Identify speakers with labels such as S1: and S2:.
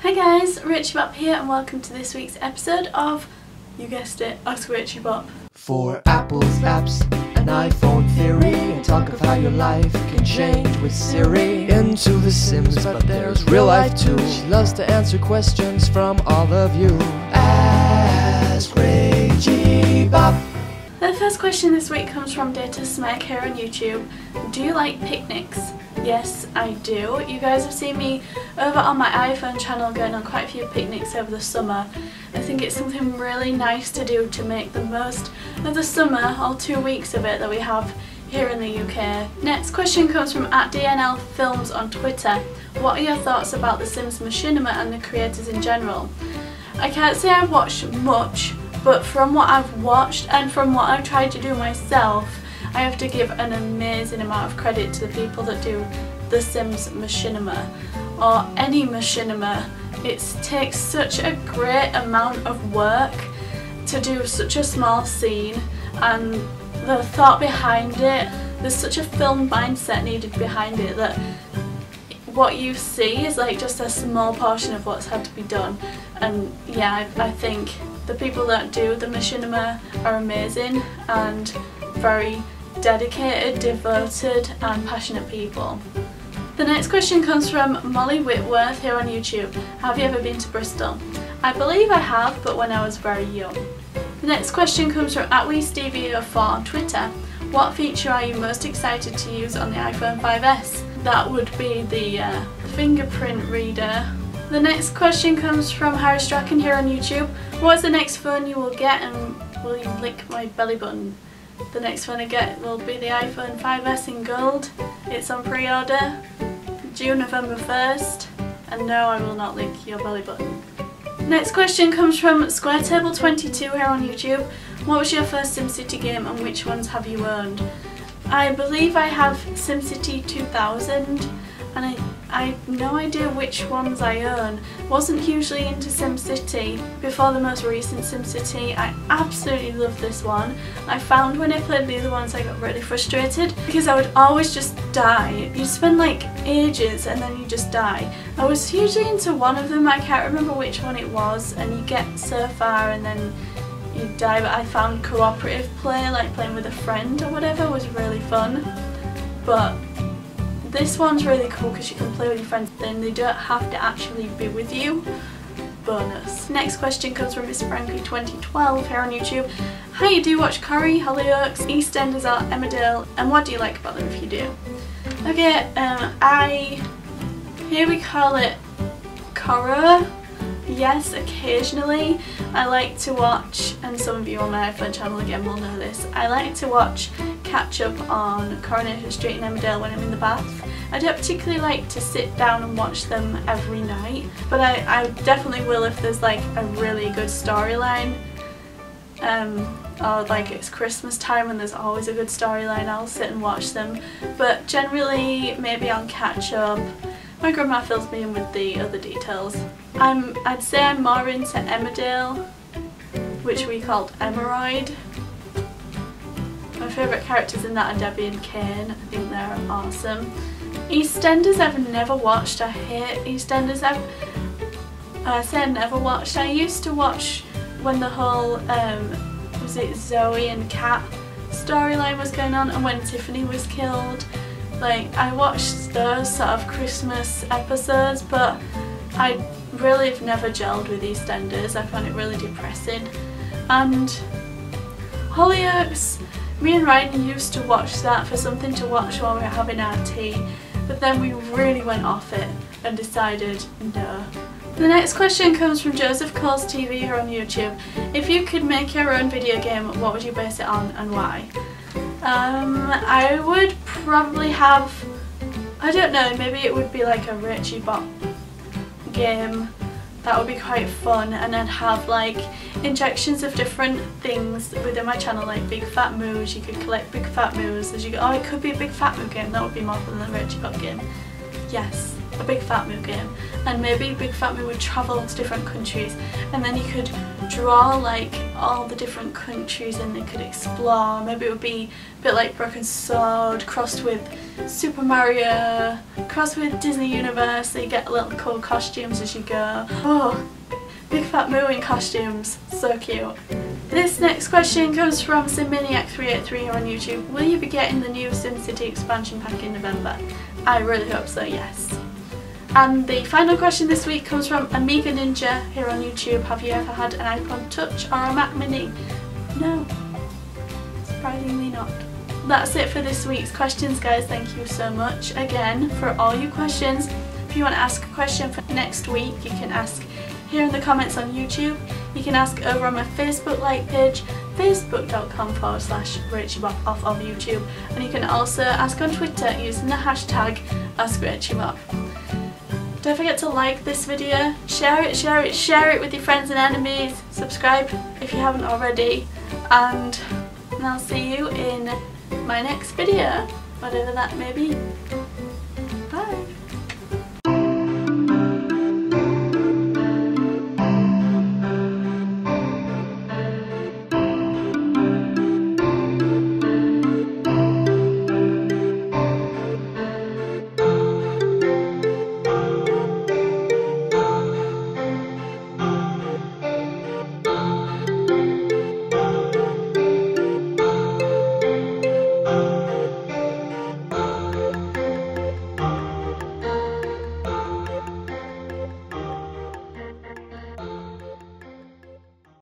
S1: Hi guys, Rachybop here and welcome to this week's episode of, you guessed it, Ask Rachybop.
S2: For Apple's apps, an iPhone theory, and talk of how your life can change with Siri. Into The Sims, but there's real life too. She loves to answer questions from all of you. Ask Rachybop.
S1: The first question this week comes from Data Smack here on YouTube. Do you like picnics? Yes, I do. You guys have seen me over on my iPhone channel going on quite a few picnics over the summer. I think it's something really nice to do to make the most of the summer, all 2 weeks of it that we have here in the UK. Next question comes from @DNL Films on Twitter. What are your thoughts about The Sims Machinima and the creators in general? I can't say I've watched much, but from what I've watched and from what I've tried to do myself, I have to give an amazing amount of credit to the people that do The Sims Machinima, or any machinima. It takes such a great amount of work to do such a small scene, and the thought behind it, there's such a film mindset needed behind it that what you see is like just a small portion of what's had to be done. And yeah, I think the people that do the machinima are amazing and very dedicated, devoted and passionate people. The next question comes from Molly Whitworth here on YouTube. Have you ever been to Bristol? I believe I have, but when I was very young. The next question comes from @WeStevie04 on Twitter. What feature are you most excited to use on the iPhone 5S? That would be the fingerprint reader. The next question comes from Harry Strachan here on YouTube. What's the next phone you will get, and will you lick my belly button? The next one I get will be the iPhone 5S in gold. It's on pre-order, due November 1st, and no, I will not lick your belly button. Next question comes from SquareTable22 here on YouTube. What was your first SimCity game and which ones have you owned? I believe I have SimCity 2000, and I have no idea which ones I own. Wasn't hugely into SimCity before the most recent SimCity. I absolutely love this one. I found when I played the other ones I got really frustrated because I would always just die. You spend like ages and then you just die. I was hugely into one of them, I can't remember which one it was, and you get so far and then you die, but I found cooperative play, like playing with a friend or whatever, was really fun. But this one's really cool because you can play with your friends, then they don't have to actually be with you. Bonus. Next question comes from Miss Frankie2012 here on YouTube. Hi, do you watch Corrie, Hollyoaks, EastEnders or Emmerdale, and what do you like about them if you do? Okay, here we call it Cora. Yes, occasionally. I like to watch, and some of you on my iPhone channel again will know this, I like to watch catch up on Coronation Street and Emmerdale when I'm in the bath. I don't particularly like to sit down and watch them every night, but I definitely will if there's like a really good storyline, or like it's Christmas time and there's always a good storyline, I'll sit and watch them. But generally maybe on catch up. My grandma fills me in with the other details. I'd say I'm more into Emmerdale, which we called Emeroid. My favourite characters in that are Debbie and Kane. I think they're awesome. EastEnders I've never watched. I hate EastEnders. I say I never watched. I used to watch when the whole was it Zoe and Kat storyline was going on, and when Tiffany was killed. Like, I watched those sort of Christmas episodes, but I really have never gelled with EastEnders. I found it really depressing. And Hollyoaks, me and Ryan used to watch that for something to watch while we were having our tea, but then we really went off it and decided no. The next question comes from Joseph Coles TV here on YouTube. If you could make your own video game, what would you base it on and why? I would probably have, I don't know, maybe it would be like a Rachybop game. That would be quite fun, and then have like injections of different things within my channel, like big fat moves. You could collect big fat moves as you go. Oh, it could be a big fat move game. That would be more fun than a Rachybop game. Yes. a Big Fat Moo game, and maybe Big Fat Moo would travel to different countries, and then you could draw like all the different countries and they could explore. Maybe it would be a bit like Broken Sword crossed with Super Mario, crossed with Disney Universe, so you get little cool costumes as you go. Oh, Big Fat Moo in costumes, so cute. This next question comes from SimManiac383 here on YouTube. Will you be getting the new SimCity expansion pack in November? I really hope so, yes. And the final question this week comes from Amiga Ninja here on YouTube. Have you ever had an iPod Touch or a Mac Mini? No, surprisingly not. That's it for this week's questions, guys. Thank you so much again for all your questions. If you want to ask a question for next week, you can ask here in the comments on YouTube. You can ask over on my Facebook like page, facebook.com/Rachybop off of YouTube, and you can also ask on Twitter using the hashtag AskRachybop. Don't forget to like this video, share it with your friends and enemies, subscribe if you haven't already, and I'll see you in my next video, whatever that may be.